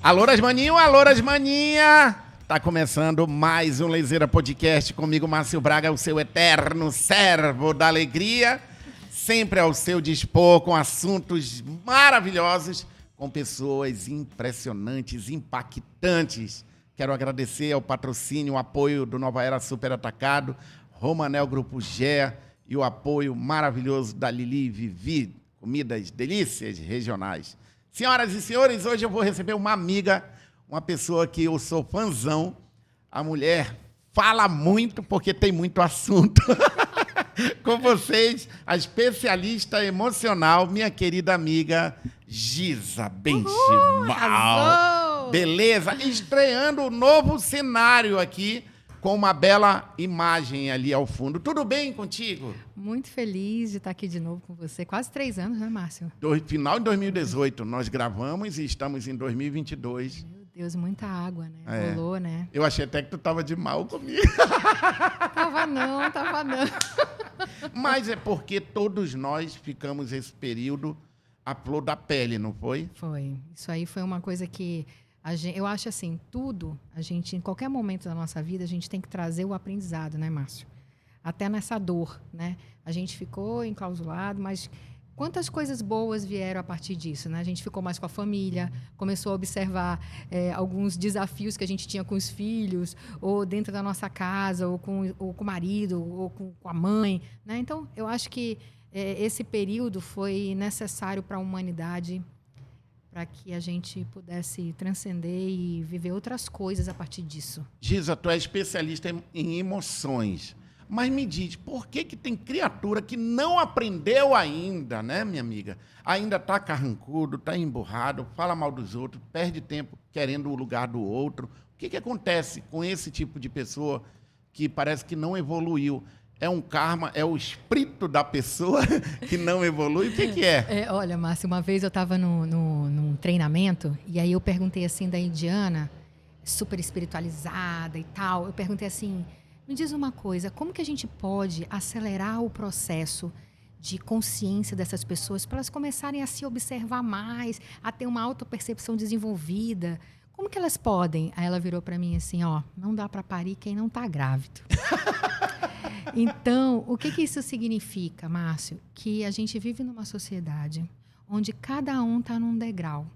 Alô, Rasmaninho, alô, Rasmaninha! Tá começando mais um Lezeira Podcast comigo, Márcio Braga, o seu eterno servo da alegria, sempre ao seu dispor, com assuntos maravilhosos, com pessoas impressionantes, impactantes. Quero agradecer ao patrocínio, o apoio do Nova Era Super Atacado, Romanel Grupo Gé e o apoio maravilhoso da Lili Vivi, comidas delícias regionais. Senhoras e senhores, hoje eu vou receber uma amiga, uma pessoa que eu sou fãzão. A mulher fala muito porque tem muito assunto. Com vocês, a especialista emocional, minha querida amiga Giza Benchimol. Arrasou! Beleza? Estreando um novo cenário aqui, com uma bela imagem ali ao fundo. Tudo bem contigo? Muito feliz de estar aqui de novo com você. Quase 3 anos, né, Márcio? Final de 2018, nós gravamos e estamos em 2022. Meu Deus, muita água, né? Rolou, né? Eu achei até que tu tava de mal comigo. Tava não. Mas é porque todos nós ficamos esse período à flor da pele, não foi? Foi. Isso aí foi uma coisa que eu acho assim, tudo, a gente, em qualquer momento da nossa vida, a gente tem que trazer o aprendizado, né, Márcio? Até nessa dor, né? A gente ficou enclausulado, mas quantas coisas boas vieram a partir disso, né? A gente ficou mais com a família, começou a observar alguns desafios que a gente tinha com os filhos, ou dentro da nossa casa, ou com o marido, ou com a mãe, né? Então, eu acho que esse período foi necessário para a humanidade, para que a gente pudesse transcender e viver outras coisas a partir disso. Giza, tu é especialista em emoções. Mas me diz, por que tem criatura que não aprendeu ainda, né, minha amiga? Ainda está carrancudo, está emburrado, fala mal dos outros, perde tempo querendo o lugar do outro. O que acontece com esse tipo de pessoa que parece que não evoluiu? É um karma, é o espírito da pessoa que não evolui? O que é? Olha, Márcio, uma vez eu estava num treinamento e aí eu perguntei assim da indiana, super espiritualizada e tal, eu perguntei assim, me diz uma coisa, como que a gente pode acelerar o processo de consciência dessas pessoas para elas começarem a se observar mais, a ter uma autopercepção desenvolvida? Como que elas podem? Aí ela virou para mim assim, não dá para parir quem não está grávido. Então, o que isso significa, Márcio? Que a gente vive numa sociedade onde cada um está num degrau,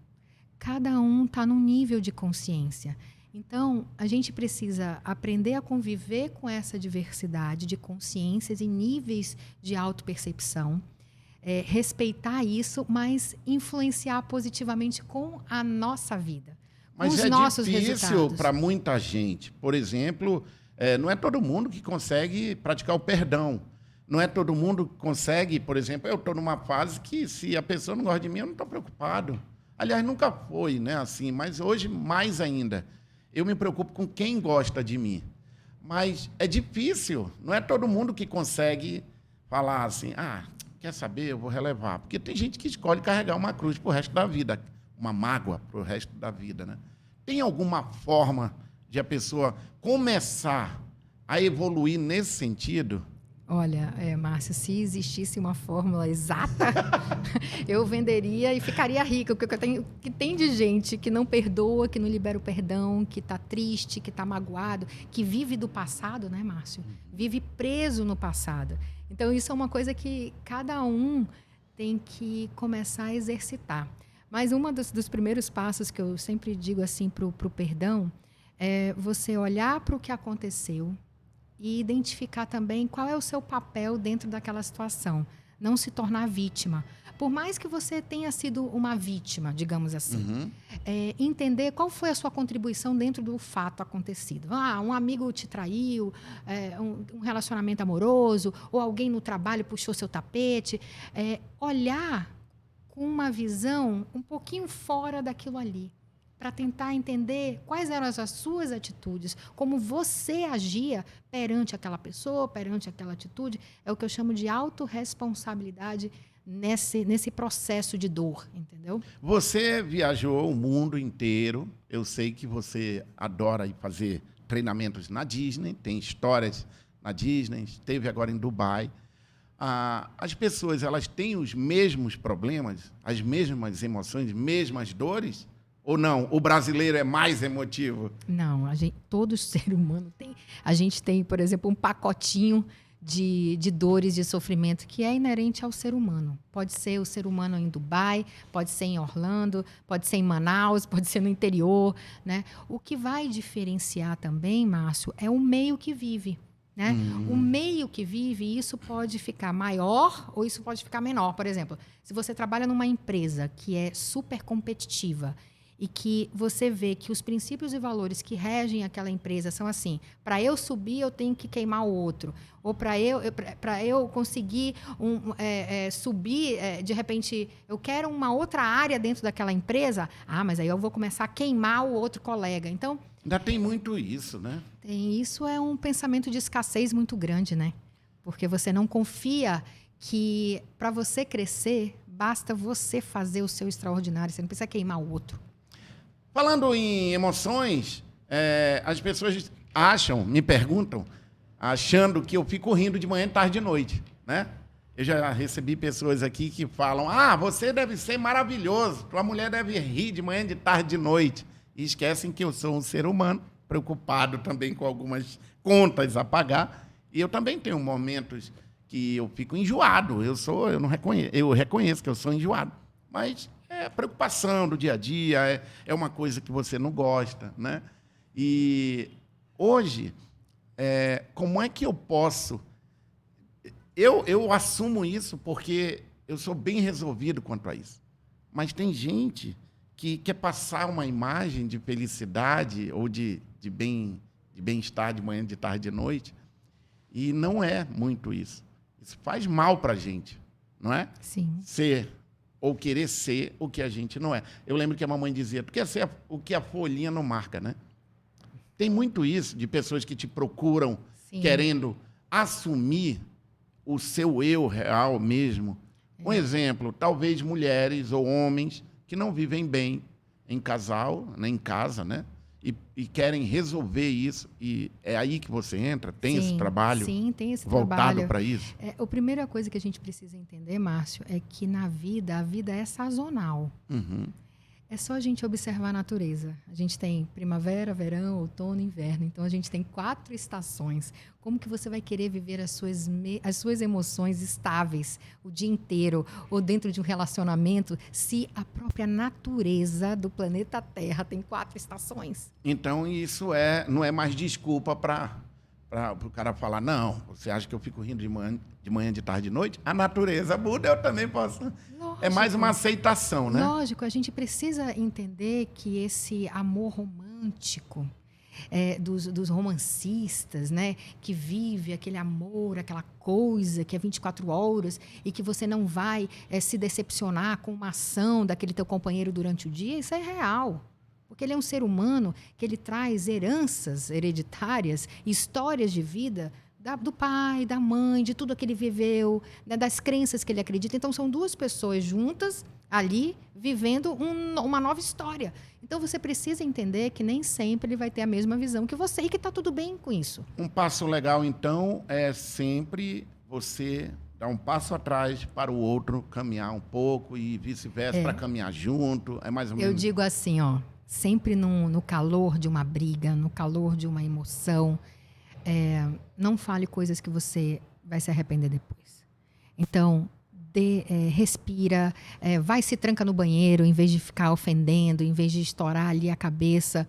cada um está num nível de consciência. Então, a gente precisa aprender a conviver com essa diversidade de consciências e níveis de autopercepção, respeitar isso, mas influenciar positivamente com a nossa vida, com os nossos resultados. Mas é difícil para muita gente. Por exemplo, não é todo mundo que consegue praticar o perdão. Não é todo mundo que consegue, por exemplo, eu estou numa fase que se a pessoa não gosta de mim, eu não estou preocupado. Aliás, nunca foi, né, assim, mas hoje mais ainda. Eu me preocupo com quem gosta de mim. Mas é difícil. Não é todo mundo que consegue falar assim, quer saber, eu vou relevar. Porque tem gente que escolhe carregar uma cruz para o resto da vida, uma mágoa para o resto da vida, né? Tem alguma forma de a pessoa começar a evoluir nesse sentido? Olha, Márcio, se existisse uma fórmula exata, eu venderia e ficaria rica, porque que tem de gente que não perdoa, que não libera o perdão, que está triste, que está magoado, que vive do passado, né, Márcio? Vive preso no passado. Então, isso é uma coisa que cada um tem que começar a exercitar. Mas um dos primeiros passos que eu sempre digo assim para o perdão é você olhar para o que aconteceu e identificar também qual é o seu papel dentro daquela situação. Não se tornar vítima. Por mais que você tenha sido uma vítima, digamos assim, entender qual foi a sua contribuição dentro do fato acontecido. Um amigo te traiu, um relacionamento amoroso, ou alguém no trabalho puxou seu tapete. Olhar com uma visão um pouquinho fora daquilo ali, para tentar entender quais eram as suas atitudes, como você agia perante aquela pessoa, perante aquela atitude. É o que eu chamo de autorresponsabilidade nesse processo de dor, entendeu? Você viajou o mundo inteiro. Eu sei que você adora ir fazer treinamentos na Disney, tem histórias na Disney, esteve agora em Dubai. As pessoas, elas têm os mesmos problemas, as mesmas emoções, mesmas dores? Ou não? O brasileiro é mais emotivo? Não, todo ser humano tem. A gente tem, por exemplo, um pacotinho de dores, de sofrimento que é inerente ao ser humano. Pode ser o ser humano em Dubai, pode ser em Orlando, pode ser em Manaus, pode ser no interior, né? O que vai diferenciar também, Márcio, é o meio que vive. Né? O meio que vive, isso pode ficar maior ou isso pode ficar menor. Por exemplo, se você trabalha numa empresa que é super competitiva e que você vê que os princípios e valores que regem aquela empresa são assim: para eu subir, eu tenho que queimar o outro. Ou para eu conseguir subir, de repente, eu quero uma outra área dentro daquela empresa. Ah, mas aí eu vou começar a queimar o outro colega. Então, ainda tem muito isso, né? isso é um pensamento de escassez muito grande, né? Porque você não confia que para você crescer, basta você fazer o seu extraordinário. Você não precisa queimar o outro. Falando em emoções, as pessoas me perguntam, achando que eu fico rindo de manhã, tarde e de noite, né? Eu já recebi pessoas aqui que falam: você deve ser maravilhoso, tua mulher deve rir de manhã, de tarde, de noite. E esquecem que eu sou um ser humano, preocupado também com algumas contas a pagar. E eu também tenho momentos que eu fico enjoado. Eu reconheço que eu sou enjoado. Mas é preocupação do dia a dia, é uma coisa que você não gosta, né? E hoje, como é que eu posso... Eu assumo isso porque eu sou bem resolvido quanto a isso. Mas tem gente que quer passar uma imagem de felicidade ou de bem-estar de manhã, de tarde, de noite, e não é muito isso. Isso faz mal para a gente, não é? Sim. Ser ou querer ser o que a gente não é. Eu lembro que a mamãe dizia: tu quer ser o que a folhinha não marca, né? Tem muito isso de pessoas que te procuram, sim, querendo assumir o seu eu real mesmo. Um exemplo, talvez mulheres ou homens que não vivem bem em casal, nem em casa, né? E querem resolver isso. E é aí que você entra? Tem esse trabalho? Sim, tem esse voltado para isso? A primeira coisa que a gente precisa entender, Márcio, é que a vida é sazonal. Uhum. É só a gente observar a natureza. A gente tem primavera, verão, outono e inverno. Então, a gente tem 4 estações. Como que você vai querer viver as suas emoções estáveis o dia inteiro ou dentro de um relacionamento se a própria natureza do planeta Terra tem 4 estações? Então, isso não é mais desculpa para o cara falar: não, você acha que eu fico rindo de manhã, de tarde e de noite? A natureza muda, eu também posso... Lógico. É mais uma aceitação, né? Lógico, a gente precisa entender que esse amor romântico dos romancistas, né, que vive aquele amor, aquela coisa que é 24 horas e que você não vai se decepcionar com uma ação daquele teu companheiro durante o dia, isso é real. Porque ele é um ser humano que ele traz heranças hereditárias, histórias de vida do pai, da mãe, de tudo que ele viveu, né, das crenças que ele acredita. Então, são 2 pessoas juntas ali, vivendo uma nova história. Então, você precisa entender que nem sempre ele vai ter a mesma visão que você e que está tudo bem com isso. Um passo legal, então, é sempre você dar um passo atrás para o outro caminhar um pouco e vice-versa, para caminhar junto. É mais ou menos... Eu digo assim, sempre no calor de uma briga, no calor de uma emoção, não fale coisas que você vai se arrepender depois. Então, respira, vai se tranca no banheiro em vez de ficar ofendendo, em vez de estourar ali a cabeça.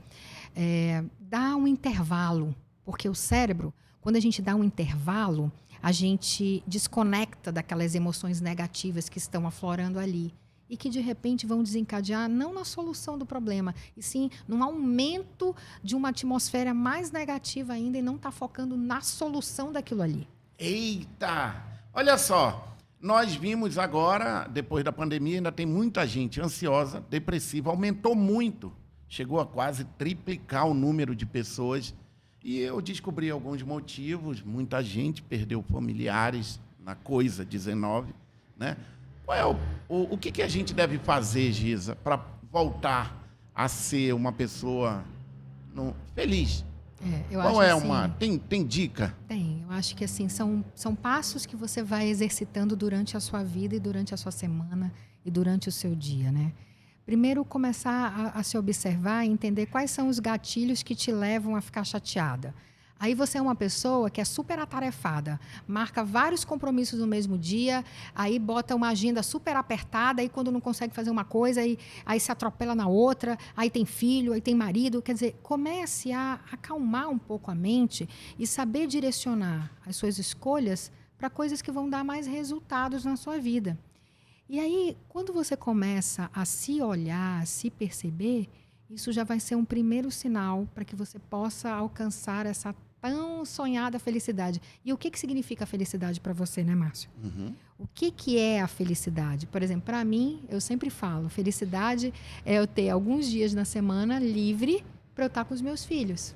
Dá um intervalo, porque o cérebro, quando a gente dá um intervalo, a gente desconecta daquelas emoções negativas que estão aflorando ali. E que, de repente, vão desencadear não na solução do problema, e sim num aumento de uma atmosfera mais negativa ainda e não está focando na solução daquilo ali. Eita! Olha só, nós vimos agora, depois da pandemia, ainda tem muita gente ansiosa, depressiva, aumentou muito. Chegou a quase triplicar o número de pessoas. E eu descobri alguns motivos. Muita gente perdeu familiares na Coisa-19, né? Qual é o que a gente deve fazer, Giza, para voltar a ser uma pessoa feliz? Qual é uma... Tem dica? Tem. Eu acho que assim, são passos que você vai exercitando durante a sua vida e durante a sua semana e durante o seu dia, né? Primeiro, começar a se observar e entender quais são os gatilhos que te levam a ficar chateada. Aí você é uma pessoa que é super atarefada, marca vários compromissos no mesmo dia, aí bota uma agenda super apertada, aí quando não consegue fazer uma coisa, aí se atropela na outra, aí tem filho, aí tem marido. Quer dizer, comece a acalmar um pouco a mente e saber direcionar as suas escolhas para coisas que vão dar mais resultados na sua vida. E aí, quando você começa a se olhar, a se perceber, isso já vai ser um primeiro sinal para que você possa alcançar essa tão sonhada felicidade. E o que significa a felicidade para você, né, Márcio? Uhum. O que é a felicidade? Por exemplo, para mim, eu sempre falo, felicidade é eu ter alguns dias na semana livre para eu estar com os meus filhos.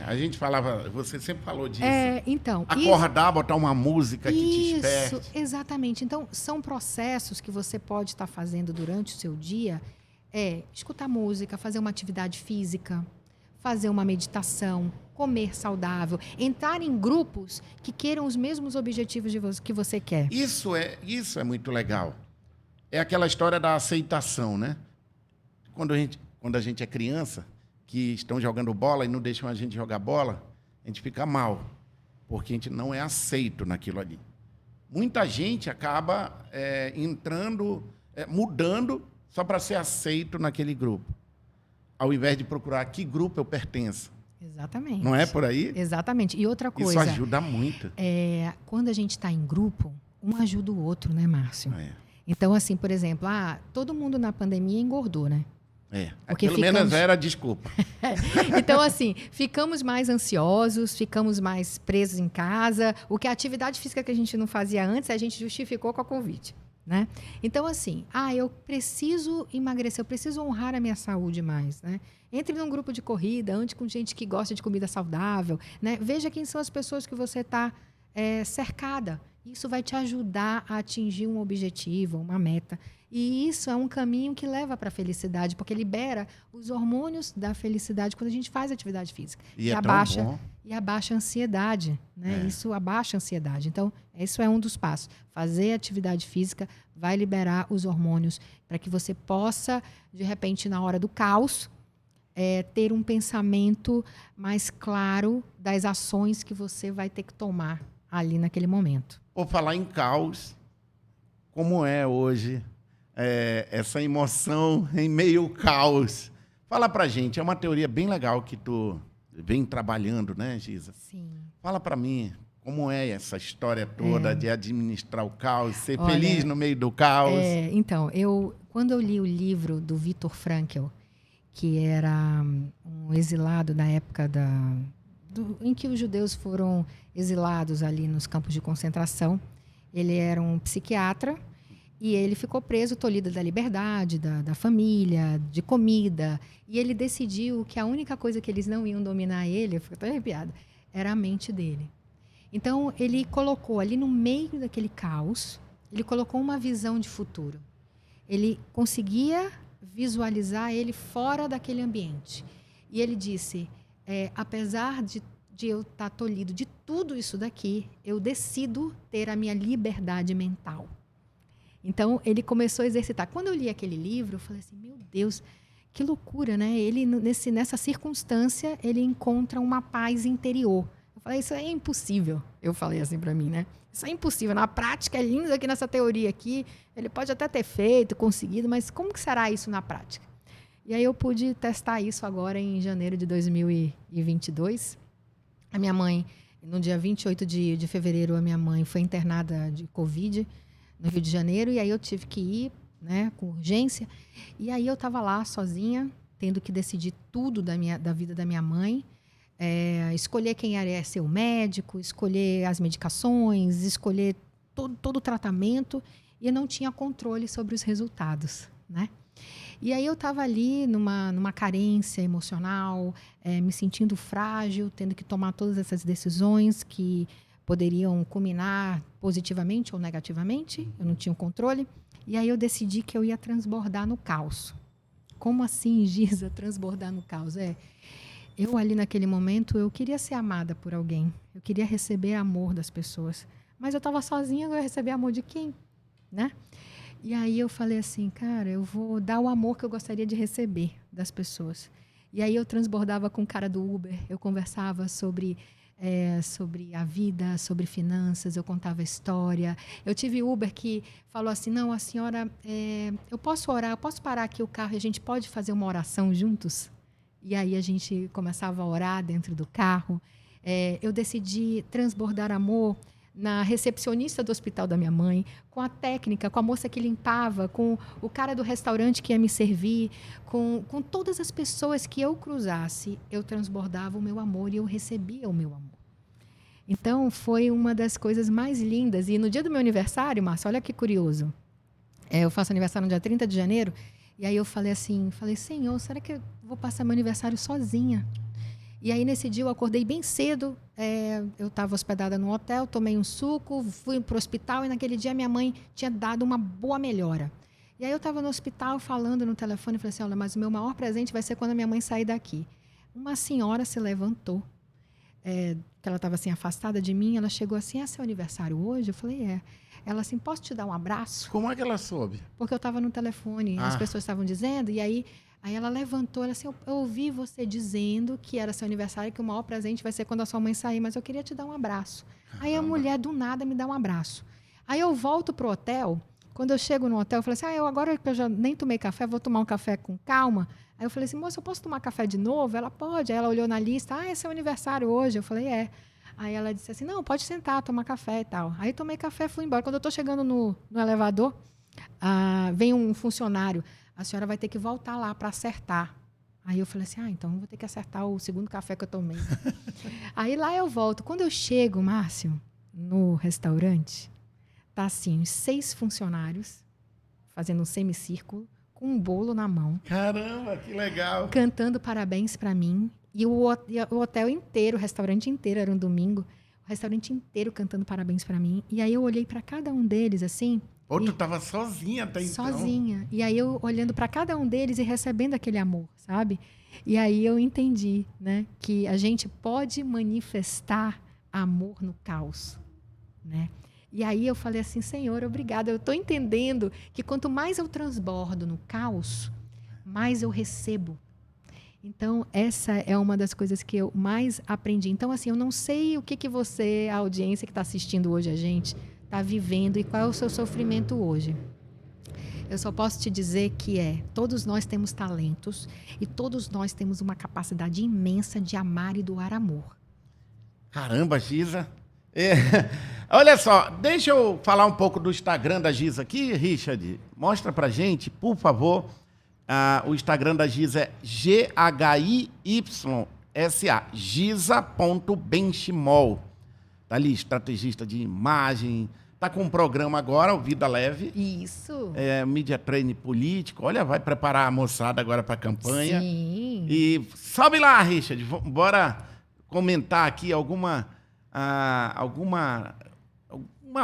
A gente falava, você sempre falou disso. Então, acordar, botar uma música que te esperte. Isso, exatamente. Então, são processos que você pode estar fazendo durante o seu dia. Escutar música, fazer uma atividade física, fazer uma meditação, comer saudável, entrar em grupos que queiram os mesmos objetivos que você quer. Isso é muito legal. É aquela história da aceitação, né? Quando a gente é criança, que estão jogando bola e não deixam a gente jogar bola, a gente fica mal, porque a gente não é aceito naquilo ali. Muita gente acaba entrando, mudando só para ser aceito naquele grupo, ao invés de procurar que grupo eu pertenço. Exatamente. Não é por aí? Exatamente. E outra coisa... Isso ajuda muito. Quando a gente está em grupo, um ajuda o outro, né, Márcio? Então, assim, por exemplo, todo mundo na pandemia engordou, né? Pelo menos era desculpa. Então, assim, ficamos mais ansiosos, ficamos mais presos em casa. O que a atividade física que a gente não fazia antes, a gente justificou com a Covid, né? Então, assim, eu preciso emagrecer, eu preciso honrar a minha saúde mais, né? Entre num grupo de corrida, ande com gente que gosta de comida saudável, né? Veja quem são as pessoas que você está cercada. Isso vai te ajudar a atingir um objetivo, uma meta. E isso é um caminho que leva para a felicidade, porque libera os hormônios da felicidade quando a gente faz atividade física. E abaixa a ansiedade, né? Isso abaixa a ansiedade. Então, isso é um dos passos. Fazer atividade física vai liberar os hormônios para que você possa, de repente, na hora do caos, ter um pensamento mais claro das ações que você vai ter que tomar ali naquele momento. Por falar em caos, como é hoje essa emoção em meio ao caos? Fala pra gente, é uma teoria bem legal que tu vem trabalhando, né, Giza? Sim. Fala pra mim, como é essa história toda de administrar o caos, ser feliz no meio do caos? Então, quando eu li o livro do Viktor Frankl, que era um exilado na época em que os judeus foram exilados ali nos campos de concentração. Ele era um psiquiatra e ele ficou preso, tolhido da liberdade, da família, de comida. E ele decidiu que a única coisa que eles não iam dominar ele, eu fico até arrepiada, era a mente dele. Então, ele colocou ali no meio daquele caos, ele colocou uma visão de futuro. Ele conseguia visualizar ele fora daquele ambiente. E ele disse, apesar de eu estar tolhido de tudo isso daqui, eu decido ter a minha liberdade mental. Então, ele começou a exercitar. Quando eu li aquele livro, eu falei assim, meu Deus, que loucura, né? Ele, nessa circunstância, ele encontra uma paz interior. Eu falei, isso é impossível. Eu falei assim para mim, né? Isso é impossível. Na prática, é lindo aqui nessa teoria aqui. Ele pode até ter feito, conseguido, mas como que será isso na prática? E aí eu pude testar isso agora em janeiro de 2022. A minha mãe, no dia 28 de fevereiro, a minha mãe foi internada de Covid no Rio de Janeiro, e aí eu tive que ir, né, com urgência. E aí eu estava lá sozinha, tendo que decidir tudo da vida da minha mãe, escolher quem ia ser o médico, escolher as medicações, escolher todo o tratamento, e eu não tinha controle sobre os resultados, né? E aí eu estava ali numa carência emocional, me sentindo frágil, tendo que tomar todas essas decisões que poderiam culminar positivamente ou negativamente. Eu não tinha o controle. E aí eu decidi que eu ia transbordar no caos. Como assim, Giza, transbordar no caos? Eu ali naquele momento, eu queria ser amada por alguém. Eu queria receber amor das pessoas. Mas eu estava sozinha, eu ia receber amor de quem? Né? E aí eu falei assim, cara, eu vou dar o amor que eu gostaria de receber das pessoas. E aí eu transbordava com o cara do Uber, eu conversava sobre a vida, sobre finanças, eu contava história. Eu tive Uber que falou assim, não, a senhora, eu posso orar, eu posso parar aqui o carro e a gente pode fazer uma oração juntos? E aí a gente começava a orar dentro do carro. Eu decidi transbordar amor na recepcionista do hospital da minha mãe, com a técnica, com a moça que limpava, com o cara do restaurante que ia me servir, com todas as pessoas que eu cruzasse, eu transbordava o meu amor e eu recebia o meu amor. Então, foi uma das coisas mais lindas. E no dia do meu aniversário, Márcia, olha que curioso. Eu faço aniversário no dia 30 de janeiro, e aí eu falei assim, Senhor, será que eu vou passar meu aniversário sozinha? E aí, nesse dia, eu acordei bem cedo, eu estava hospedada no hotel, tomei um suco, fui para o hospital e naquele dia minha mãe tinha dado uma boa melhora. E aí eu estava no hospital falando no telefone e falei assim, olha, mas o meu maior presente vai ser quando a minha mãe sair daqui. Uma senhora se levantou, que ela estava assim afastada de mim, ela chegou assim, é seu aniversário hoje? Eu falei, é. Ela assim, posso te dar um abraço? Como é que ela soube? Porque eu estava no telefone, as pessoas estavam dizendo, e aí ela levantou, ela assim, eu ouvi você dizendo que era seu aniversário, que o maior presente vai ser quando a sua mãe sair, mas eu queria te dar um abraço. Caramba. Aí a mulher, do nada, me dá um abraço. Aí eu volto pro hotel, quando eu chego no hotel, eu falei assim, agora que eu já nem tomei café, vou tomar um café com calma. Aí eu falei assim, moça, eu posso tomar café de novo? Ela pode. Aí ela olhou na lista, é seu aniversário hoje. Eu falei, é. Aí ela disse assim, não, pode sentar, tomar café e tal. Aí tomei café e fui embora. Quando eu estou chegando no elevador, vem um funcionário, a senhora vai ter que voltar lá para acertar. Aí eu falei assim, então eu vou ter que acertar o segundo café que eu tomei. Aí lá eu volto. Quando eu chego, Márcio, no restaurante, tá assim, uns 6 funcionários fazendo um semicírculo, com um bolo na mão. Caramba, que legal. Cantando parabéns para mim. E o hotel inteiro, o restaurante inteiro, era um domingo, o restaurante inteiro cantando parabéns para mim. E aí eu olhei para cada um deles, assim... Ou tu estava sozinha até então. Sozinha. E aí eu olhando para cada um deles e recebendo aquele amor, sabe? E aí eu entendi, né, que a gente pode manifestar amor no caos, né? E aí eu falei assim, Senhor, obrigada. Eu estou entendendo que quanto mais eu transbordo no caos, mais eu recebo. Então, essa é uma das coisas que eu mais aprendi. Então, assim, eu não sei o que você, a audiência que está assistindo hoje a gente, está vivendo e qual é o seu sofrimento hoje. Eu só posso te dizer que todos nós temos talentos e todos nós temos uma capacidade imensa de amar e doar amor. Caramba, Giza. Olha só, deixa eu falar um pouco do Instagram da Giza aqui, Richard. Mostra pra gente, por favor. O Instagram da Giza é GHIYSA, giza.benchimol. Tá ali, estrategista de imagem. Tá com um programa agora, o Vida Leve. Isso. Media Training político. Olha, vai preparar a moçada agora para a campanha. Sim. E sobe lá, Richard. Bora comentar aqui alguma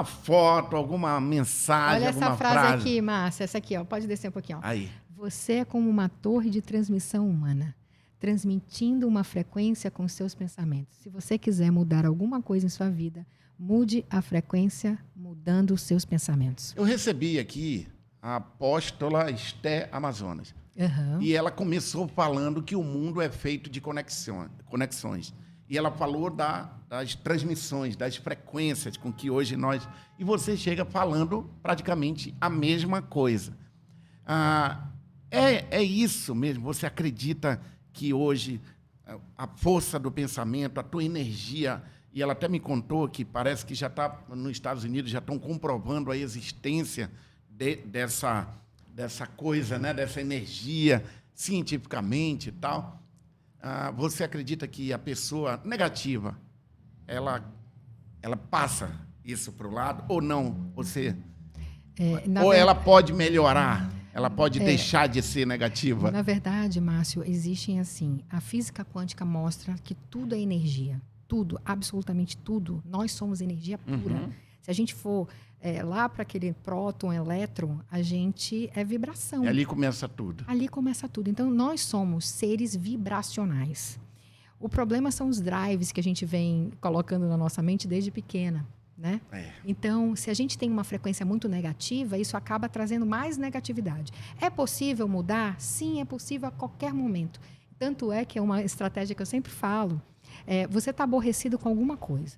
foto, alguma mensagem, olha alguma essa frase aqui, Márcia. Essa aqui, ó. Pode descer um pouquinho. Ó. Aí. Você é como uma torre de transmissão humana, transmitindo uma frequência com seus pensamentos. Se você quiser mudar alguma coisa em sua vida, mude a frequência mudando os seus pensamentos. Eu recebi aqui a apóstola Esté Amazonas. Uhum. E ela começou falando que o mundo é feito de conexões. E ela falou das transmissões, das frequências com que hoje nós... E você chega falando praticamente a mesma coisa. É isso mesmo? Você acredita que hoje a força do pensamento, a tua energia... E ela até me contou que parece que já está nos Estados Unidos, já estão comprovando a existência dessa coisa, né? Dessa energia, cientificamente e tal. Você acredita que a pessoa negativa, ela passa isso para o lado ou não? Ela pode melhorar? Ela pode deixar de ser negativa? Na verdade, Márcio, existem assim... A física quântica mostra que tudo é energia. Tudo, absolutamente tudo. Nós somos energia pura. Uhum. Se a gente for lá para aquele próton, elétron, a gente é vibração. E ali começa tudo. Ali começa tudo. Então, nós somos seres vibracionais. O problema são os drives que a gente vem colocando na nossa mente desde pequena. né? Então, se a gente tem uma frequência muito negativa, isso acaba trazendo mais negatividade. É possível mudar? Sim, é possível a qualquer momento. Tanto é que é uma estratégia que eu sempre falo. Você está aborrecido com alguma coisa.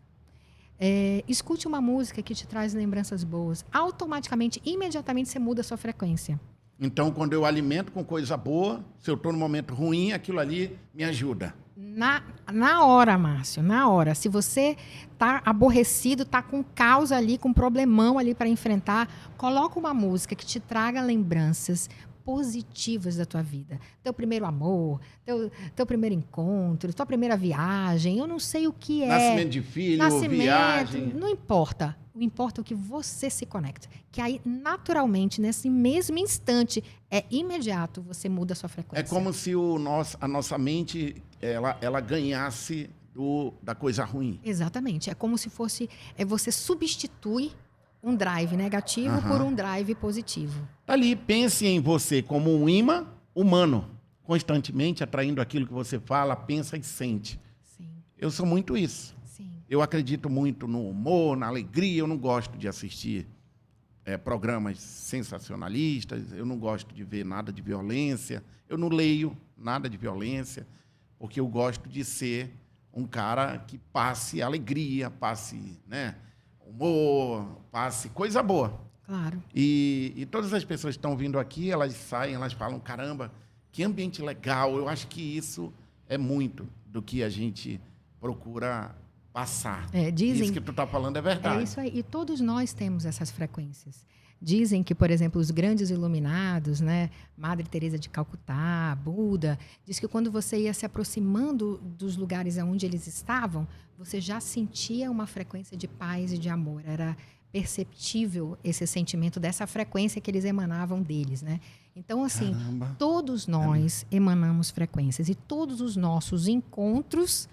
Escute uma música que te traz lembranças boas. Automaticamente, imediatamente, você muda a sua frequência. Então, quando eu alimento com coisa boa, se eu estou num momento ruim, aquilo ali me ajuda. Na hora, Márcio, na hora. Se você está aborrecido, está com causa ali, com problemão ali para enfrentar, coloca uma música que te traga lembranças positivas da tua vida. Teu primeiro amor, teu primeiro encontro, tua primeira viagem, eu não sei o que é. Nascimento de filho, viagem. Não importa. O importa é o que você se conecta. Que aí, naturalmente, nesse mesmo instante, é imediato, você muda a sua frequência. É como se a nossa mente, ela ganhasse da coisa ruim. Exatamente. É como se fosse... você substitui um drive negativo por um drive positivo. Ali, pense em você como um imã humano, constantemente atraindo aquilo que você fala, pensa e sente. Sim. Eu sou muito isso. Sim. Eu acredito muito no humor, na alegria. Eu não gosto de assistir programas sensacionalistas. Eu não gosto de ver nada de violência. Eu não leio nada de violência, porque eu gosto de ser um cara que passe alegria, passe, né, humor, passe coisa boa. Claro. E todas as pessoas que estão vindo aqui, elas saem, elas falam, caramba, que ambiente legal. Eu acho que isso é muito do que a gente procura passar. Dizem, isso que tu está falando é verdade. É isso aí. E todos nós temos essas frequências. Dizem que, por exemplo, os grandes iluminados, né, Madre Teresa de Calcutá, Buda, diz que quando você ia se aproximando dos lugares onde eles estavam, você já sentia uma frequência de paz e de amor. Era perceptível esse sentimento dessa frequência que eles emanavam deles, né? Então, assim, Caramba. Todos nós emanamos frequências e todos os nossos encontros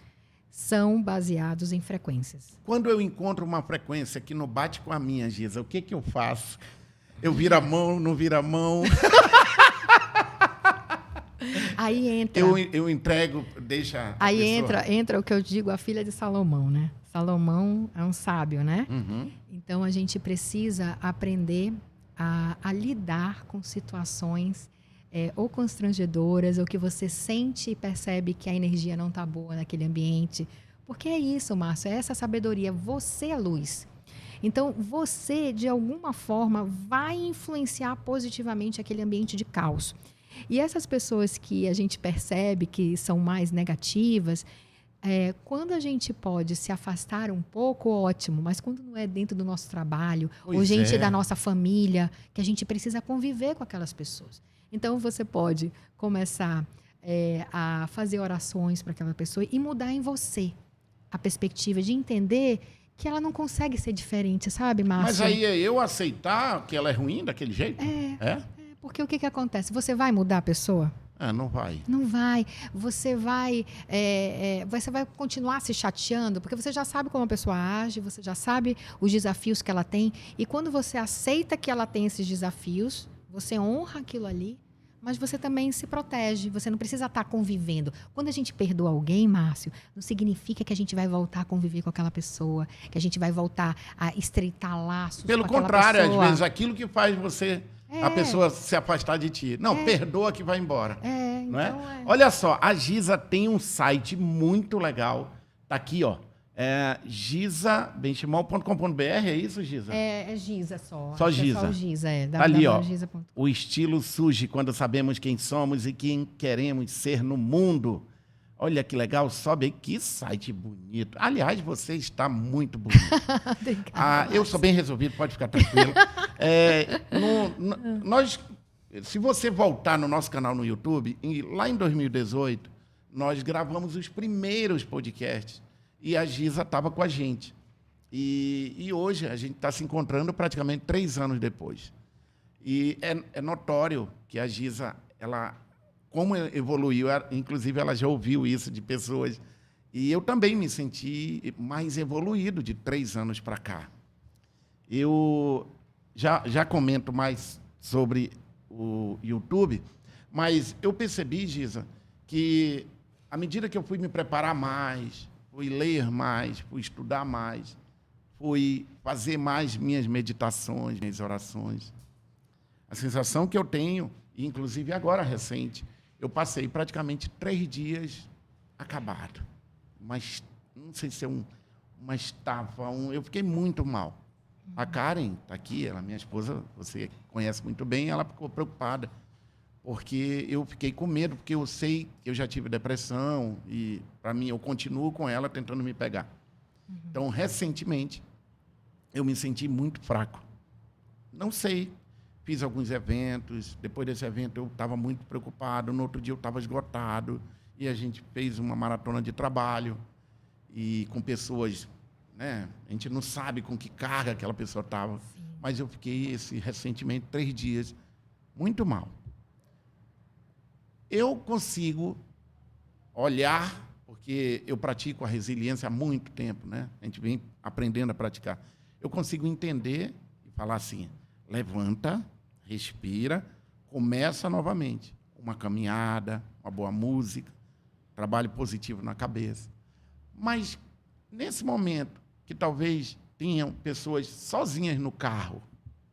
são baseados em frequências. Quando eu encontro uma frequência que não bate com a minha, Giza, o que eu faço? Eu viro a mão, não viro a mão? Aí entra... Eu entrego, deixa a Aí pessoa... entra o que eu digo, a filha de Salomão, né? Salomão é um sábio, né? Uhum. Então, a gente precisa aprender a lidar com situações ou constrangedoras, ou que você sente e percebe que a energia não está boa naquele ambiente. Porque é isso, Márcio, é essa sabedoria. Você é luz. Então, você, de alguma forma, vai influenciar positivamente aquele ambiente de caos. E essas pessoas que a gente percebe que são mais negativas, quando a gente pode se afastar um pouco, ótimo, mas quando não é dentro do nosso trabalho, ou gente da nossa família, que a gente precisa conviver com aquelas pessoas. Então, você pode começar a fazer orações para aquela pessoa e mudar em você a perspectiva de entender que ela não consegue ser diferente, sabe, Márcio? Mas aí é eu aceitar que ela é ruim daquele jeito? Porque o que acontece? Você vai mudar a pessoa? Não vai. Não vai. Você vai continuar se chateando, porque você já sabe como a pessoa age, você já sabe os desafios que ela tem. E quando você aceita que ela tem esses desafios, você honra aquilo ali, mas você também se protege. Você não precisa estar convivendo. Quando a gente perdoa alguém, Márcio, não significa que a gente vai voltar a conviver com aquela pessoa, que a gente vai voltar a estreitar laços Pelo com aquela contrário, pessoa. às vezes, aquilo que faz você... a pessoa se afastar de ti. Não, perdoa que vai embora. Não é? Olha só, a Giza tem um site muito legal. Tá aqui, ó. gizabenchimol.com.br, é isso, Giza? É Giza só. Só Giza. Só o Giza, Tá ali, ó. Giza.com. O estilo surge quando sabemos quem somos e quem queremos ser no mundo. Olha que legal, sobe aí. Que site bonito. Aliás, você está muito bonito. Eu sou bem resolvido, pode ficar tranquilo. Se você voltar no nosso canal no YouTube, lá em 2018, nós gravamos os primeiros podcasts e a Giza estava com a gente. E hoje a gente está se encontrando praticamente 3 anos depois. E é notório que a Giza, como evoluiu, inclusive ela já ouviu isso de pessoas, e eu também me senti mais evoluído de 3 anos para cá. Eu já comento mais sobre o YouTube, mas eu percebi, Giza, que à medida que eu fui me preparar mais, fui ler mais, fui estudar mais, fui fazer mais minhas meditações, minhas orações. A sensação que eu tenho, inclusive agora recente, eu passei praticamente 3 dias acabado. Mas não sei se é uma estafa, eu fiquei muito mal. A Karen está aqui, ela, minha esposa, você conhece muito bem, ela ficou preocupada, porque eu fiquei com medo, porque eu sei que eu já tive depressão e, para mim, eu continuo com ela tentando me pegar. Então, recentemente, eu me senti muito fraco. Não sei, fiz alguns eventos, depois desse evento eu estava muito preocupado, no outro dia eu estava esgotado, e a gente fez uma maratona de trabalho, e com pessoas, né? A gente não sabe com que carga aquela pessoa estava, mas eu fiquei, recentemente, 3 dias muito mal. Eu consigo olhar, porque eu pratico a resiliência há muito tempo, né? A gente vem aprendendo a praticar. Eu consigo entender e falar assim, levanta, respira, começa novamente. Uma caminhada, uma boa música, trabalho positivo na cabeça. Mas, nesse momento, que talvez tenham pessoas sozinhas no carro,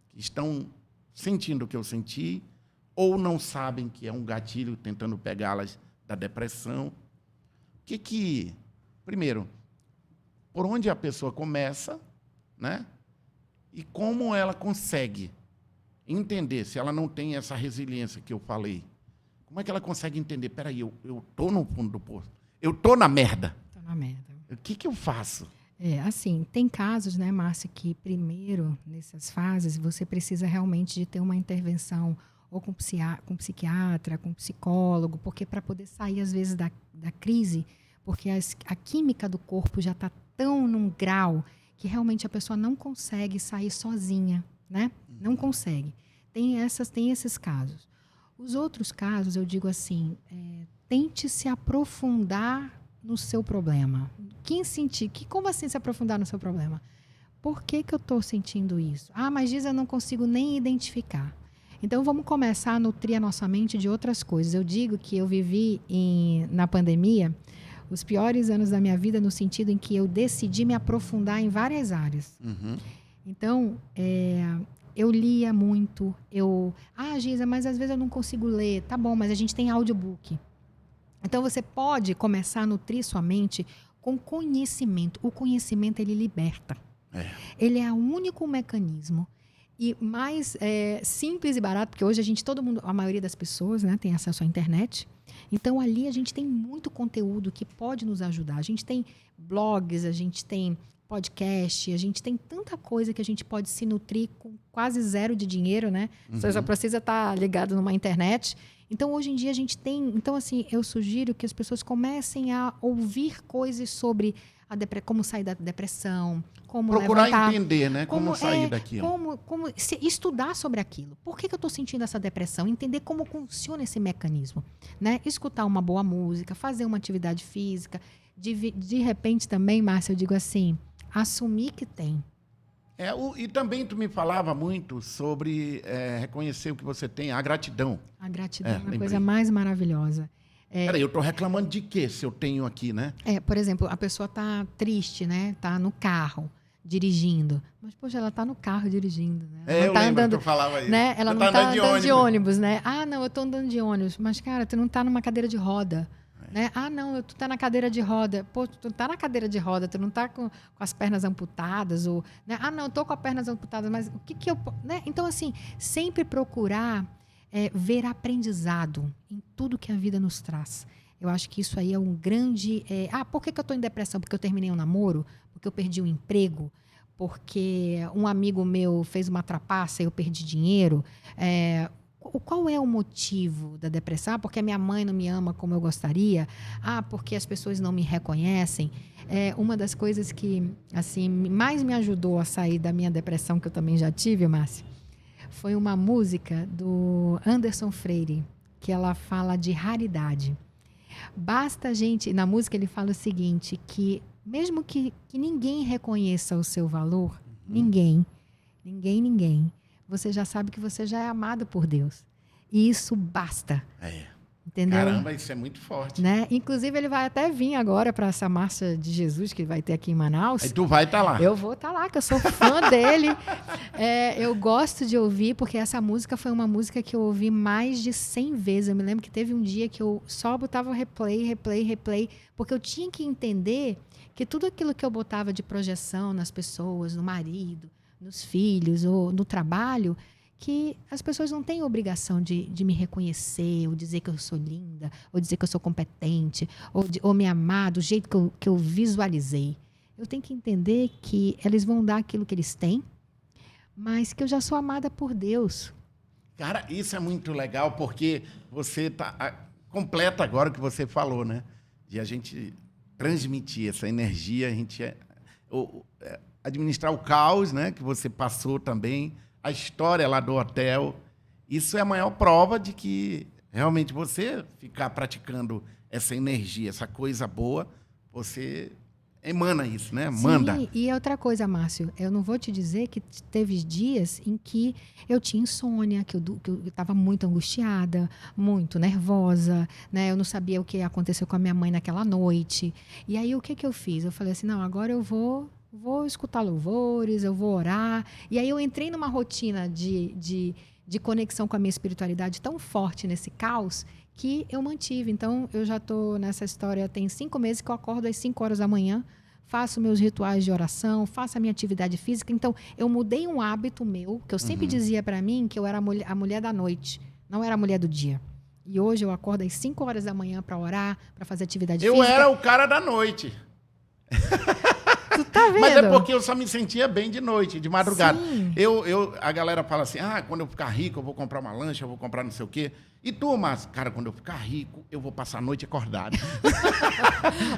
que estão sentindo o que eu senti, ou não sabem que é um gatilho tentando pegá-las da depressão. Primeiro, por onde a pessoa começa, né? E como ela consegue entender, se ela não tem essa resiliência que eu falei, como é que ela consegue entender? Peraí, eu estou no fundo do poço, eu estou na merda. Estou na merda. O que eu faço? Assim, tem casos, né, Márcia, que primeiro, nessas fases, você precisa realmente de ter uma intervenção ou com psiquiatra, com psicólogo, porque para poder sair, às vezes, da crise, porque a química do corpo já está tão num grau que realmente a pessoa não consegue sair sozinha, né? Não consegue. Tem esses casos. Os outros casos, eu digo assim, tente se aprofundar no seu problema. Como assim se aprofundar no seu problema? Por que eu estou sentindo isso? Mas diz, eu não consigo nem identificar. Então, vamos começar a nutrir a nossa mente de outras coisas. Eu digo que eu vivi na pandemia os piores anos da minha vida no sentido em que eu decidi me aprofundar em várias áreas. Então, eu lia muito. Giza, mas às vezes eu não consigo ler. Tá bom, mas a gente tem audiobook. Então, você pode começar a nutrir sua mente com conhecimento. O conhecimento, ele liberta. Ele é o único mecanismo e mais simples e barato, porque hoje a maioria das pessoas, né, tem acesso à internet. Então, ali a gente tem muito conteúdo que pode nos ajudar. A gente tem blogs, a gente tem podcast, a gente tem tanta coisa que a gente pode se nutrir com quase 0 de dinheiro, né? Você só precisa estar ligado numa internet. Então, hoje em dia, a gente tem... Então, assim, eu sugiro que as pessoas comecem a ouvir coisas sobre como sair da depressão, como procurar levantar, entender, né? Como sair daquilo. Como estudar sobre aquilo. Por que eu estou sentindo essa depressão? Entender como funciona esse mecanismo. Né? Escutar uma boa música, fazer uma atividade física. De repente também, Márcia, eu digo assim, assumir que tem. E também tu me falava muito sobre reconhecer o que você tem, a gratidão. A gratidão é a coisa mais maravilhosa. Peraí, eu estou reclamando de quê se eu tenho aqui, né? Por exemplo, a pessoa está triste, né? Está no carro, dirigindo. Mas, poxa, ela está no carro dirigindo, né? Eu lembro que tu falava isso. Né? Ela não está andando de ônibus, né? Não, eu estou andando de ônibus. Mas, cara, tu não está numa cadeira de roda. Né? Não, tu tá na cadeira de roda. Pô, tu tá na cadeira de roda, tu não tá com as pernas amputadas. Né? Não, eu tô com as pernas amputadas, mas o que eu... Né? Então, assim, sempre procurar ver aprendizado em tudo que a vida nos traz. Eu acho que isso aí é um grande... por que eu tô em depressão? Porque eu terminei um namoro? Porque eu perdi um emprego? Porque um amigo meu fez uma trapaça e eu perdi dinheiro? Qual é o motivo da depressão? Porque a minha mãe não me ama como eu gostaria? Porque as pessoas não me reconhecem? Uma das coisas que assim, mais me ajudou a sair da minha depressão, que eu também já tive, Márcia, foi uma música do Anderson Freire, que ela fala de raridade. Basta a gente... Na música ele fala o seguinte, que mesmo que ninguém reconheça o seu valor, ninguém, você já sabe que você já é amado por Deus. E isso basta. Entendeu? Caramba, isso é muito forte. Né? Inclusive, ele vai até vir agora para essa Marcha de Jesus que vai ter aqui em Manaus. Aí tu vai estar lá. Eu vou estar lá, que eu sou fã dele. Eu gosto de ouvir, porque essa música foi uma música que eu ouvi mais de 100 vezes. Eu me lembro que teve um dia que eu só botava replay, porque eu tinha que entender que tudo aquilo que eu botava de projeção nas pessoas, no marido, nos filhos ou no trabalho, que as pessoas não têm obrigação de me reconhecer, ou dizer que eu sou linda, ou dizer que eu sou competente, ou me amar do jeito que eu visualizei. Eu tenho que entender que eles vão dar aquilo que eles têm, mas que eu já sou amada por Deus. Cara, isso é muito legal, porque você completa agora o que você falou, né? De a gente transmitir essa energia, a gente administrar o caos, né? Que você passou também, a história lá do hotel. Isso é a maior prova de que realmente você ficar praticando essa energia, essa coisa boa, você emana isso, né? Manda. Sim, e outra coisa, Márcio, eu não vou te dizer que teve dias em que eu tinha insônia, que eu estava muito angustiada, muito nervosa, né? Eu não sabia o que aconteceu com a minha mãe naquela noite. E aí, o que eu fiz? Eu falei assim, não, agora eu vou escutar louvores, eu vou orar. E aí eu entrei numa rotina de conexão com a minha espiritualidade tão forte nesse caos que eu mantive. Então, eu já estou nessa história, tem 5 meses que eu acordo às 5 horas da manhã, faço meus rituais de oração, faço a minha atividade física. Então, eu mudei um hábito meu, que eu sempre dizia para mim que eu era a mulher da noite, não era a mulher do dia. E hoje eu acordo às 5 horas da manhã para orar, para fazer atividade física. Eu era o cara da noite. Tu tá vendo? Mas é porque eu só me sentia bem de noite, de madrugada. Sim. A galera fala assim, quando eu ficar rico, eu vou comprar uma lancha, eu vou comprar não sei o quê. E tu, Márcio? Cara, quando eu ficar rico, eu vou passar a noite acordado.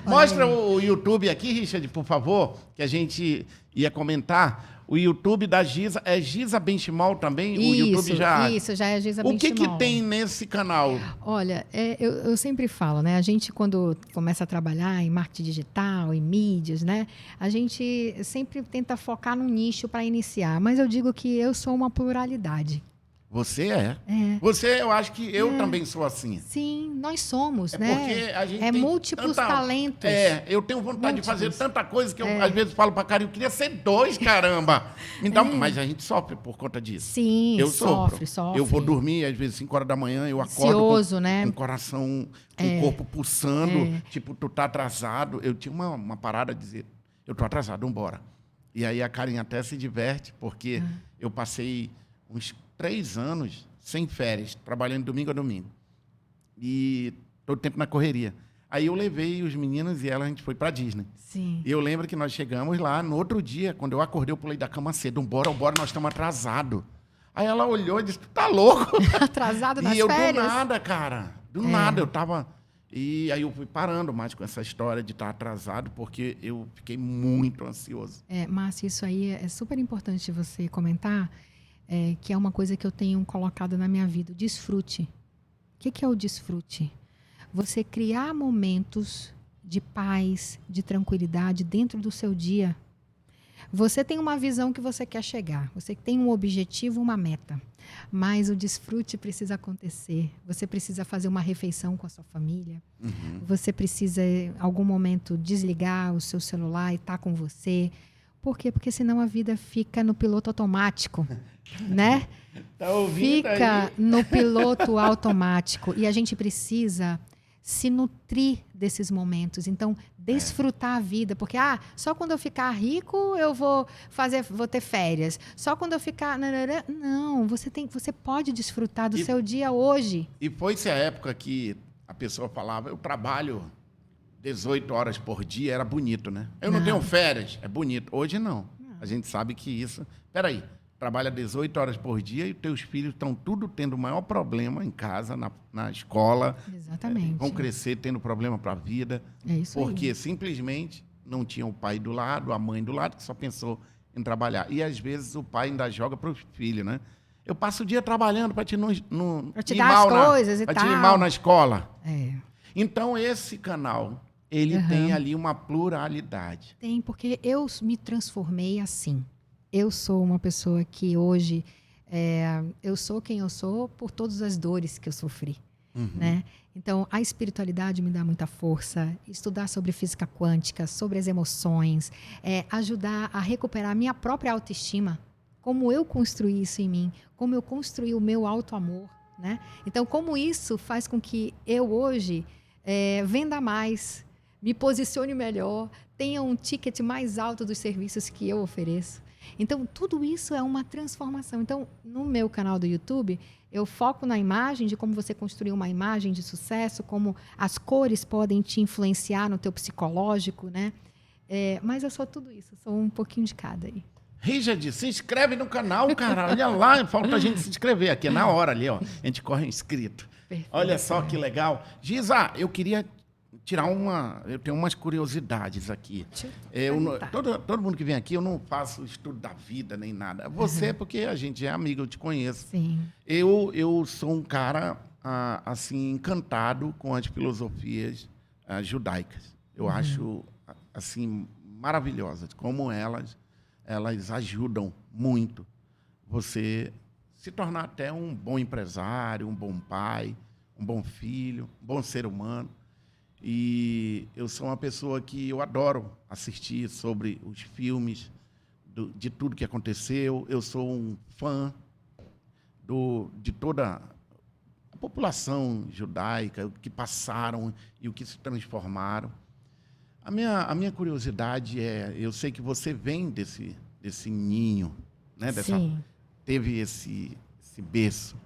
Mostra o YouTube aqui, Richard, por favor, que a gente ia comentar. O YouTube da Giza, é Giza Benchimol também? O YouTube já... Isso, já é Giza Benchimol. O que tem nesse canal? Olha, eu sempre falo, né? A gente, quando começa a trabalhar em marketing digital, em mídias, né? A gente sempre tenta focar num nicho para iniciar. Mas eu digo que eu sou uma pluralidade. Você é? Você, eu acho que eu também sou assim. Sim, nós somos, né? Porque a gente tem múltiplos talentos. Eu tenho vontade de fazer tanta coisa que eu, às vezes, falo pra cara, eu queria ser 2, caramba. Então, mas a gente sofre por conta disso. Sim, eu sofre. Eu vou dormir, às vezes, 5 horas da manhã, eu acordo ansioso, né? com o coração, com o corpo pulsando, tipo, tu tá atrasado. Eu tinha uma parada de dizer, eu tô atrasado, vambora. E aí a Karen até se diverte, porque eu passei uns 3 anos sem férias, trabalhando de domingo a domingo. E todo tempo na correria. Aí eu levei os meninos e ela, a gente foi pra Disney. Sim. E eu lembro que nós chegamos lá, no outro dia, quando eu acordei, eu pulei da cama cedo. Bora, nós estamos atrasados. Aí ela olhou e disse, tu tá louco? Atrasado nas férias? E eu, férias? do nada, cara. Do nada, eu tava... E aí eu fui parando mais com essa história de estar atrasado, porque eu fiquei muito ansioso. Márcio, isso aí é super importante você comentar, que é uma coisa que eu tenho colocado na minha vida, o desfrute. O que é o desfrute? Você criar momentos de paz, de tranquilidade dentro do seu dia. Você tem uma visão que você quer chegar, você tem um objetivo, uma meta, mas o desfrute precisa acontecer. Você precisa fazer uma refeição com a sua família, você precisa, em algum momento, desligar o seu celular e estar com você. Por quê? Porque senão a vida fica no piloto automático, né? Tá ouvindo Fica aí? no piloto automático. E a gente precisa se nutrir desses momentos. Então, desfrutar a vida. Porque, só quando eu ficar rico eu vou ter férias. Só quando eu ficar... Não, você pode desfrutar do seu dia hoje. E foi-se a época que a pessoa falava, eu trabalho 18 horas por dia, era bonito, né? Eu não tenho férias, é bonito. Hoje não. A gente sabe que isso... Peraí, trabalha 18 horas por dia e teus filhos estão tudo tendo o maior problema em casa, na escola. Exatamente. Vão crescer tendo problema para a vida. É isso aí. Porque simplesmente não tinha o pai do lado, a mãe do lado, que só pensou em trabalhar. E às vezes o pai ainda joga para os filhos, né? Eu passo o dia trabalhando para te dar as coisas e tal. Para te ir mal na escola. É. Então esse canal... Ele tem ali uma pluralidade. Tem, porque eu me transformei assim. Eu sou uma pessoa que hoje... eu sou quem eu sou por todas as dores que eu sofri. né? Então, a espiritualidade me dá muita força. Estudar sobre física quântica, sobre as emoções, ajudar a recuperar a minha própria autoestima, como eu construí isso em mim, como eu construí o meu auto-amor, né? Então, como isso faz com que eu hoje venda mais, me posicione melhor, tenha um ticket mais alto dos serviços que eu ofereço. Então, tudo isso é uma transformação. Então, no meu canal do YouTube, eu foco na imagem, de como você construir uma imagem de sucesso, como as cores podem te influenciar no teu psicológico, né? Mas eu sou tudo isso, sou um pouquinho de cada aí. Richard, se inscreve no canal, cara. Olha lá, falta a gente se inscrever aqui na hora ali, ó. A gente corre inscrito. Perfeito. Olha só que legal. Giza, eu queria tirar eu tenho umas curiosidades aqui. Todo mundo que vem aqui, eu não faço estudo da vida nem nada. Você, porque a gente é amigo, eu te conheço. Sim. Eu sou um cara, assim, encantado com as filosofias judaicas. Eu acho, assim, maravilhosas. Como elas ajudam muito você se tornar até um bom empresário, um bom pai, um bom filho, um bom ser humano. E eu sou uma pessoa que eu adoro assistir sobre os filmes, de tudo que aconteceu. Eu sou um fã de toda a população judaica, o que passaram e o que se transformaram. A minha curiosidade eu sei que você vem desse ninho, né? Sim. Teve esse berço.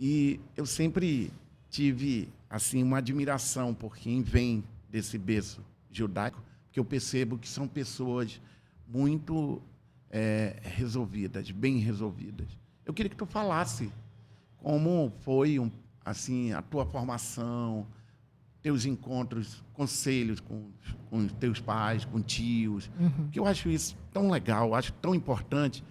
E eu sempre tive assim uma admiração por quem vem desse berço judaico, porque eu percebo que são pessoas muito resolvidas, bem resolvidas. Eu queria que tu falasse como foi assim a tua formação, teus encontros, conselhos com os teus pais, com tios, que eu acho isso tão legal, acho tão importante.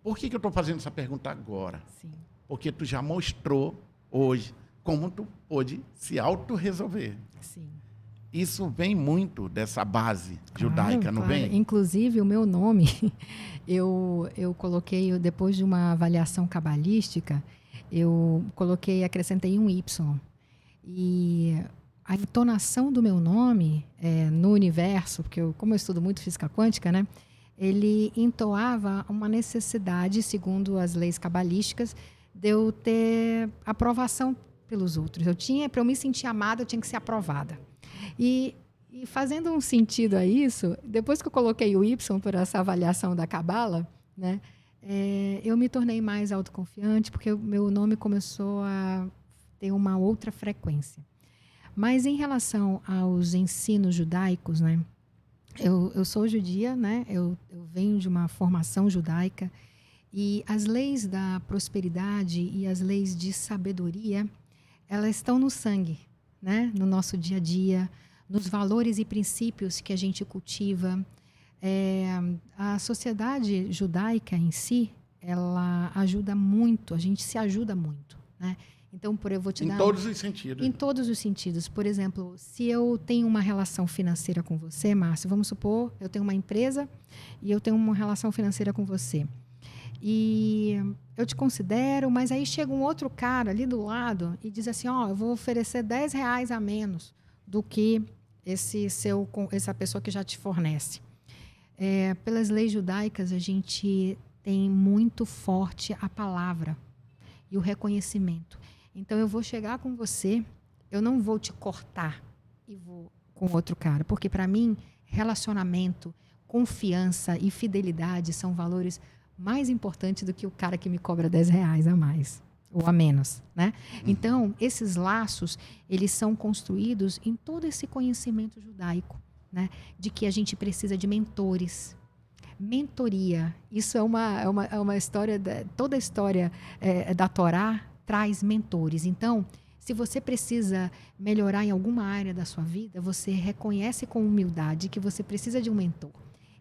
Por que eu estou fazendo essa pergunta agora? Sim. Porque tu já mostrou hoje como tu pôde se autorresolver. Sim. Isso vem muito dessa base judaica, não vem? Inclusive, o meu nome, eu coloquei, depois de uma avaliação cabalística, acrescentei um Y. E a entonação do meu nome no universo, porque como eu estudo muito física quântica, né, ele entoava uma necessidade, segundo as leis cabalísticas, de eu ter aprovação pelos outros. Para eu me sentir amada, eu tinha que ser aprovada. E fazendo um sentido a isso, depois que eu coloquei o Y por essa avaliação da Cabala, né, eu me tornei mais autoconfiante, porque o meu nome começou a ter uma outra frequência. Mas em relação aos ensinos judaicos, né, eu sou judia, né, eu venho de uma formação judaica, e as leis da prosperidade e as leis de sabedoria, elas estão no sangue, né, no nosso dia a dia, nos valores e princípios que a gente cultiva. A sociedade judaica em si, ela ajuda muito, a gente se ajuda muito, né? Então, eu vou te dar... Em todos os sentidos. Em todos os sentidos. Por exemplo, se eu tenho uma relação financeira com você, Márcio, vamos supor, eu tenho uma empresa e eu tenho uma relação financeira com você. E eu te considero, mas aí chega um outro cara ali do lado e diz assim, eu vou oferecer R$10 a menos do que essa pessoa que já te fornece. Pelas leis judaicas, a gente tem muito forte a palavra e o reconhecimento. Então, eu vou chegar com você, eu não vou te cortar e vou com outro cara. Porque, para mim, relacionamento, confiança e fidelidade são valores mais importantes do que o cara que me cobra R$10 a mais ou a menos, né? Então, esses laços, eles são construídos em todo esse conhecimento judaico, né? De que a gente precisa de mentores. Mentoria, isso é uma história, toda a história da Torá traz mentores. Então, se você precisa melhorar em alguma área da sua vida, você reconhece com humildade que você precisa de um mentor.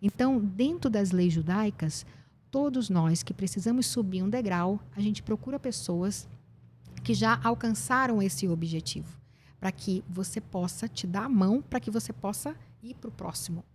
Então, dentro das leis judaicas, todos nós que precisamos subir um degrau, a gente procura pessoas que já alcançaram esse objetivo, para que você possa te dar a mão, para que você possa ir para o próximo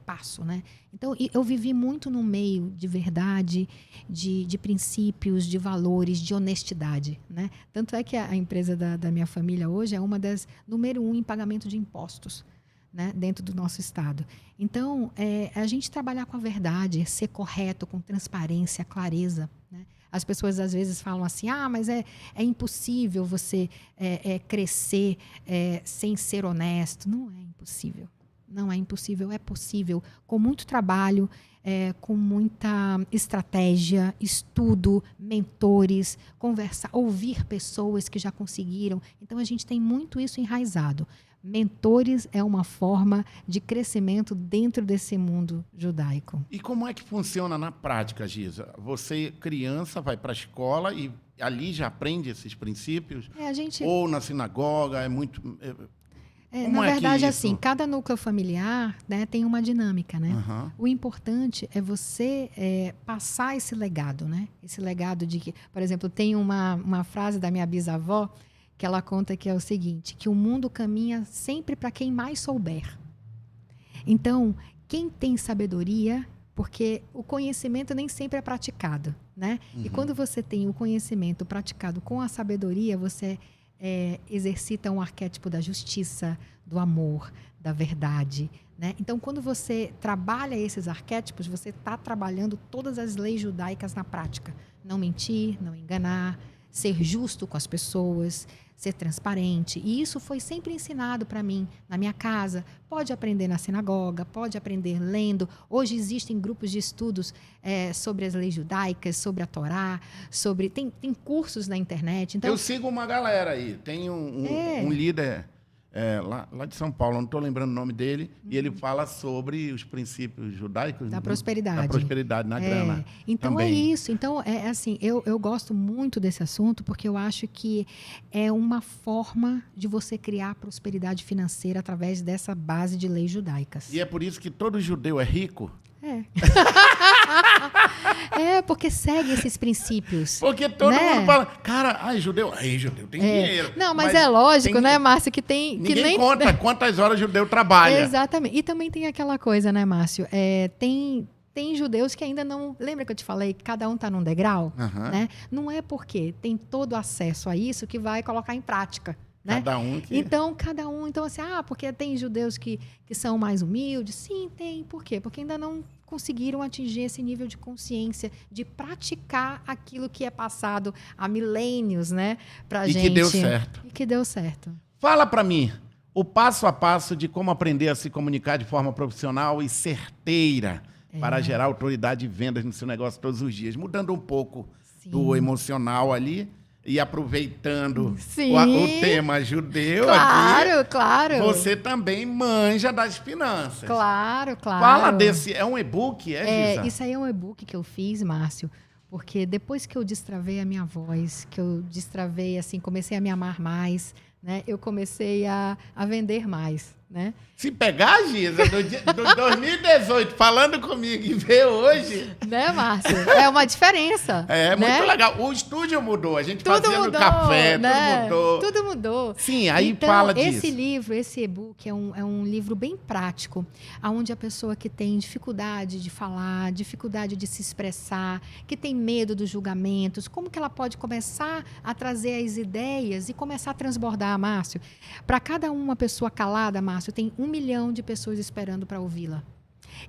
passo, né? Então, eu vivi muito no meio de verdade, de princípios, de valores, de honestidade, né? Tanto é que a empresa da minha família hoje é uma das número 1 em pagamento de impostos, né? Dentro do nosso estado. Então, a gente trabalhar com a verdade, ser correto, com transparência, clareza, né? As pessoas às vezes falam assim, mas é impossível você crescer sem ser honesto. Não é impossível. Não é impossível, é possível. Com muito trabalho, com muita estratégia, estudo, mentores, conversar, ouvir pessoas que já conseguiram. Então, a gente tem muito isso enraizado. Mentores é uma forma de crescimento dentro desse mundo judaico. E como é que funciona na prática, Giza? Você, criança, vai para a escola e ali já aprende esses princípios? Ou na sinagoga, é muito... na verdade, assim, cada núcleo familiar, né, tem uma dinâmica, né? Uhum. O importante é você passar esse legado, né? Esse legado de que, por exemplo, tem uma frase da minha bisavó que ela conta que é o seguinte, que o mundo caminha sempre para quem mais souber. Então, quem tem sabedoria, porque o conhecimento nem sempre é praticado, né? Uhum. E quando você tem o conhecimento praticado com a sabedoria, você exercita um arquétipo da justiça, do amor, da verdade, né? Então, quando você trabalha esses arquétipos, você está trabalhando todas as leis judaicas na prática. Não mentir, não enganar, ser justo com as pessoas, ser transparente. E isso foi sempre ensinado para mim na minha casa. Pode aprender na sinagoga, pode aprender lendo. Hoje existem grupos de estudos sobre as leis judaicas, sobre a Torá, tem cursos na internet. Então, eu sigo uma galera aí. Tem um líder lá de São Paulo, não estou lembrando o nome dele, e ele fala sobre os princípios judaicos. Da prosperidade. Da prosperidade na grana. Então também. É isso. Então, assim, eu gosto muito desse assunto porque eu acho que é uma forma de você criar prosperidade financeira através dessa base de leis judaicas. E é por isso que todo judeu é rico? Porque segue esses princípios. Porque todo mundo fala, cara, judeu tem dinheiro. Não, mas é lógico, né, Márcio, que tem... Ninguém conta quantas horas judeu trabalha. Exatamente. E também tem aquela coisa, né, Márcio? Tem judeus que ainda não... Lembra que eu te falei que cada um está num degrau? Uhum. Né? Não é porque tem todo acesso a isso que vai colocar em prática. Né? Cada um que... Então, cada um... Então, assim, porque tem judeus que são mais humildes? Sim, tem. Por quê? Porque ainda não conseguiram atingir esse nível de consciência, de praticar aquilo que é passado há milênios, né? Pra gente. E que deu certo. E que deu certo. Fala para mim o passo a passo de como aprender a se comunicar de forma profissional e certeira para gerar autoridade e vendas no seu negócio todos os dias. Mudando um pouco do emocional ali e aproveitando o tema judeu aqui. Claro. Você também manja das finanças. Claro. Fala desse... É um e-book, Giza? Isso aí é um e-book que eu fiz, Márcio, porque depois que eu destravei a minha voz, que eu destravei, assim, comecei a me amar mais, né? Eu comecei a vender mais, né? Se pegar, Giza, do 2018, falando comigo e ver hoje... Né, Márcio? É uma diferença. É né? muito legal. O estúdio mudou. A gente tudo fazia mudou, no café, né? Tudo mudou. Sim, aí então, fala disso. Esse livro, esse e-book é um livro bem prático, onde a pessoa que tem dificuldade de falar, dificuldade de se expressar, que tem medo dos julgamentos, como que ela pode começar a trazer as ideias e começar a transbordar, Márcio? Para cada uma pessoa calada, Márcio, tem 1 milhão de pessoas esperando para ouvi-la.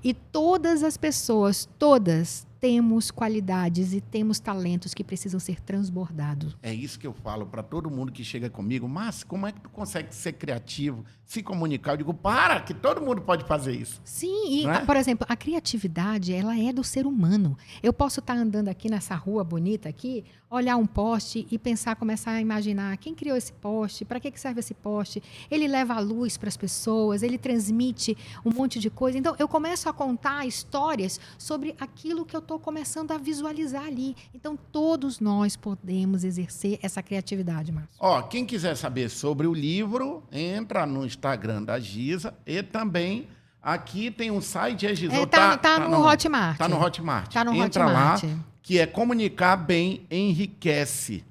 E todas as pessoas, todas, temos qualidades e temos talentos que precisam ser transbordados. É isso que eu falo para todo mundo que chega comigo. Mas como é que tu consegue ser criativo, se comunicar? Eu digo, que todo mundo pode fazer isso. Sim, por exemplo, a criatividade, ela é do ser humano. Eu posso estar andando aqui nessa rua bonita aqui, olhar um poste e começar a imaginar quem criou esse poste, para que serve esse poste. Ele leva a luz para as pessoas, ele transmite um monte de coisa. Então, eu começo a contar histórias sobre aquilo que eu estou começando a visualizar ali. Então, todos nós podemos exercer essa criatividade, Márcio. Quem quiser saber sobre o livro, entra no Instagram da Giza e também aqui tem um site, Giza? Tá no Hotmart. Tá no Hotmart. Tá no Entra Hotmart. lá, que é Comunicar Bem Enriquece.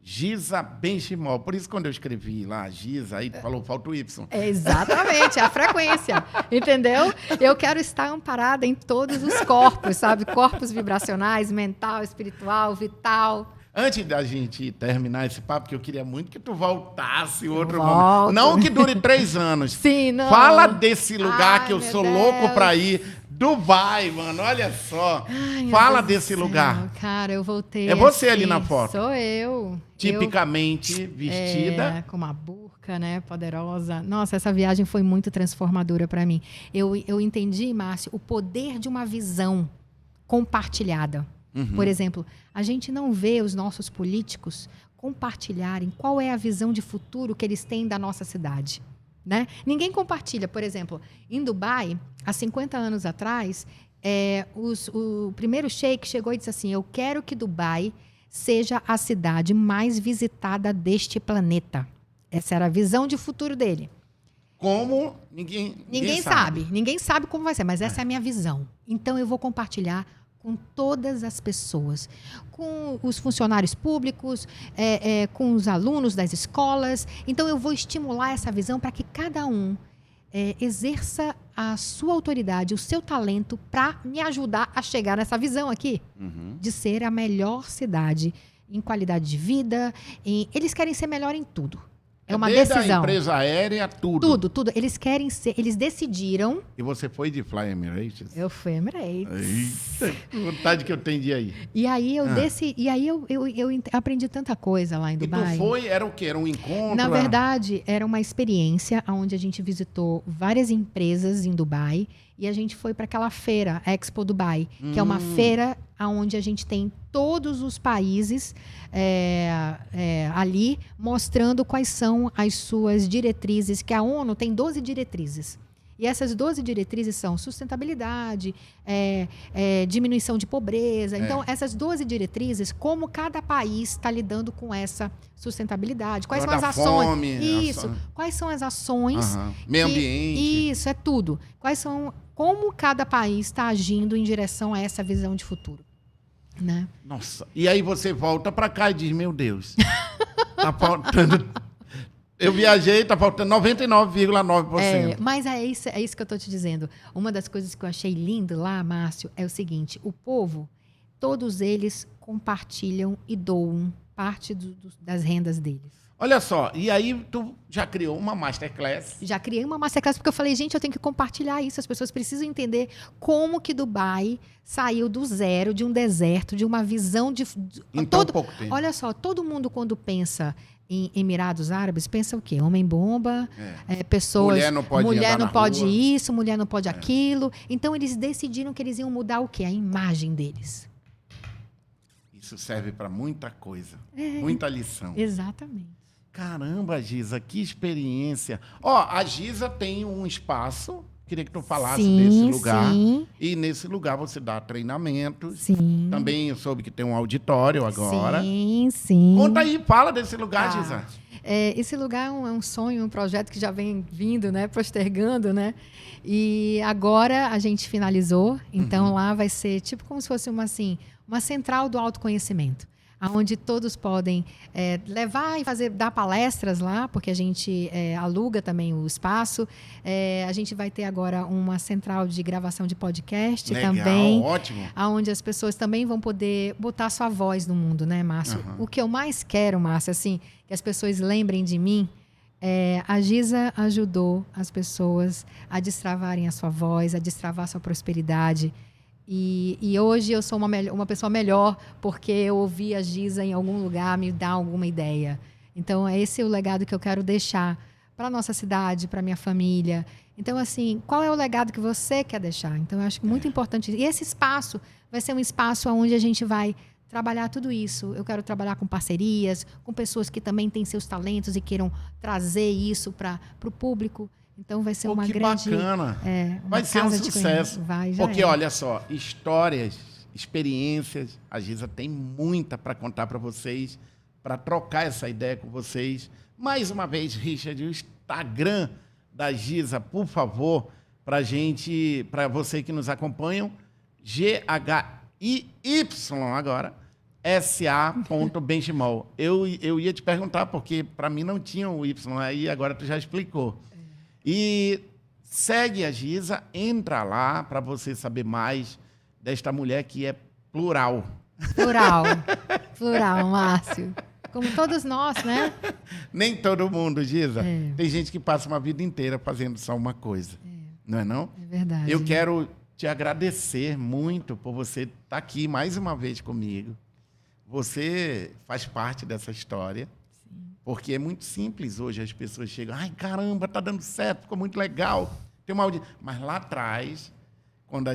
Giza Benchimol. Por isso, quando eu escrevi lá, Giza, aí tu falou, falta o Y. Exatamente, a frequência, entendeu? Eu quero estar amparada em todos os corpos, sabe? Corpos vibracionais, mental, espiritual, vital. Antes da gente terminar esse papo, que eu queria muito que tu voltasse outro Volto. momento. Não que dure 3 anos. Sim, não. Fala desse lugar Ai, que eu meu sou Deus. louco pra ir. Dubai, mano, olha só. Ai, meu Fala Deus do desse céu, lugar. Cara, eu voltei. É você ali assim, na foto. Sou eu. Tipicamente vestida. Com uma burca, né? Poderosa. Nossa, essa viagem foi muito transformadora para mim. Eu entendi, Márcio, o poder de uma visão compartilhada. Por exemplo, a gente não vê os nossos políticos compartilharem qual é a visão de futuro que eles têm da nossa cidade. Né? Ninguém compartilha. Por exemplo, em Dubai, há 50 anos atrás, o primeiro sheik chegou e disse assim: eu quero que Dubai seja a cidade mais visitada deste planeta. Essa era a visão de futuro dele. Como? Ninguém sabe. Ninguém sabe como vai ser, mas essa é a minha visão. Então, eu vou compartilhar com todas as pessoas, com os funcionários públicos, com os alunos das escolas. Então, eu vou estimular essa visão para que cada um exerça a sua autoridade, o seu talento para me ajudar a chegar nessa visão aqui, de ser a melhor cidade em qualidade de vida. Eles querem ser melhor em tudo. É uma desde decisão. A empresa aérea, tudo. Tudo. Eles querem ser, eles decidiram. E você foi de Fly Emirates? Eu fui Emirates. Eita, que vontade que eu tenho de ir aí. E aí eu desci, e aí eu aprendi tanta coisa lá em Dubai. E tu foi, era o quê? Era um encontro? Na verdade, era uma experiência onde a gente visitou várias empresas em Dubai e a gente foi para aquela feira, Expo Dubai, que é uma feira onde a gente tem todos os países ali mostrando quais são as suas diretrizes, que a ONU tem 12 diretrizes. E essas 12 diretrizes são sustentabilidade, diminuição de pobreza. Então, essas 12 diretrizes, como cada país está lidando com essa sustentabilidade, quais são as ações. Fome, isso. Quais são as ações. Meio ambiente. Isso, é tudo. Como cada país está agindo em direção a essa visão de futuro. Né? Nossa. E aí você volta para cá e diz, meu Deus, tá faltando... Eu viajei, tá faltando 99,9%. Mas é isso que eu tô te dizendo. Uma das coisas que eu achei lindo lá, Márcio, é o seguinte: o povo, todos eles compartilham e doam parte das rendas deles. Olha só, e aí tu já criou uma masterclass? Já criei uma masterclass porque eu falei, gente, eu tenho que compartilhar isso. As pessoas precisam entender como que Dubai saiu do zero, de um deserto, de uma visão de... Em tão pouco tempo. Olha só, todo mundo quando pensa em Emirados Árabes, pensa o quê? Homem-bomba, pessoas... Mulher não pode isso, mulher não pode aquilo. Então, eles decidiram que eles iam mudar o quê? A imagem deles. Isso serve para muita coisa, muita lição. Exatamente. Caramba, Giza, que experiência. Ó, a Giza tem um espaço, queria que tu falasse desse lugar. Sim. E nesse lugar você dá treinamentos. Sim. Também eu soube que tem um auditório agora. Sim. Conta aí, fala desse lugar, Giza. Esse lugar é um sonho, um projeto que já vem vindo, né, postergando, né? E agora a gente finalizou. Então lá vai ser tipo como se fosse uma central do autoconhecimento, onde todos podem levar e dar palestras lá, porque a gente aluga também o espaço. A gente vai ter agora uma central de gravação de podcast. Legal, também. Ótimo. Onde as pessoas também vão poder botar sua voz no mundo, né, Márcio? O que eu mais quero, Márcio, assim, que as pessoas lembrem de mim, a Giza ajudou as pessoas a destravarem a sua voz, a destravar a sua prosperidade. E hoje eu sou uma pessoa melhor porque eu ouvi a Giza em algum lugar me dar alguma ideia. Então, esse é o legado que eu quero deixar para a nossa cidade, para a minha família. Então, assim, qual é o legado que você quer deixar? Então, eu acho muito importante. E esse espaço vai ser um espaço onde a gente vai trabalhar tudo isso. Eu quero trabalhar com parcerias, com pessoas que também têm seus talentos e queiram trazer isso para o público. Então vai ser uma grande... bacana. Vai ser um sucesso. Porque, olha só, histórias, experiências, a Giza tem muita para contar para vocês, para trocar essa ideia com vocês. Mais uma vez, Richard, o Instagram da Giza, por favor, para você que nos acompanham, GHIY agora, sa.benchimol. Eu ia te perguntar, porque para mim não tinha o Y aí, agora tu já explicou. E segue a Giza, entra lá para você saber mais desta mulher que é plural. Plural, Márcio. Como todos nós, né? Nem todo mundo, Giza. Tem gente que passa uma vida inteira fazendo só uma coisa. Não é não? É verdade. Eu quero te agradecer muito por você estar aqui mais uma vez comigo. Você faz parte dessa história. Sim. Porque é muito simples hoje. As pessoas chegam, ai, caramba, tá dando certo, ficou muito legal. Tem uma audiência. Mas lá atrás, quando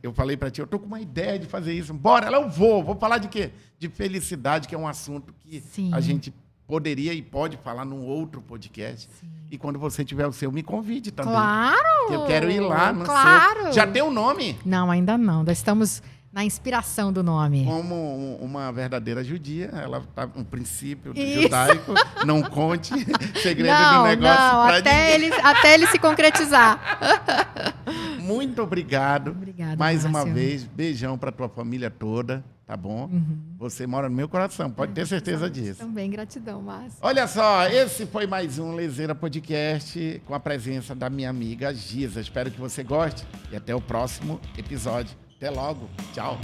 eu falei para ti, eu tô com uma ideia de fazer isso. Bora, eu vou falar de quê? De felicidade, que é um assunto que a gente poderia e pode falar num outro podcast. Sim. E quando você tiver o seu, me convide também. Claro! Que eu quero ir lá no seu. Já tem um nome? Não, ainda não. Nós estamos na inspiração do nome. Como uma verdadeira judia, ela está um princípio judaico. Não conte segredo do negócio para ninguém. Até ele se concretizar. Muito obrigado. Obrigada, mais Márcio. uma vez, beijão para tua família toda, tá bom? Você mora no meu coração, pode ter certeza disso. Também, gratidão, Márcio. Olha só, esse foi mais um Lezeira Podcast com a presença da minha amiga Giza. Espero que você goste e até o próximo episódio. Até logo. Tchau.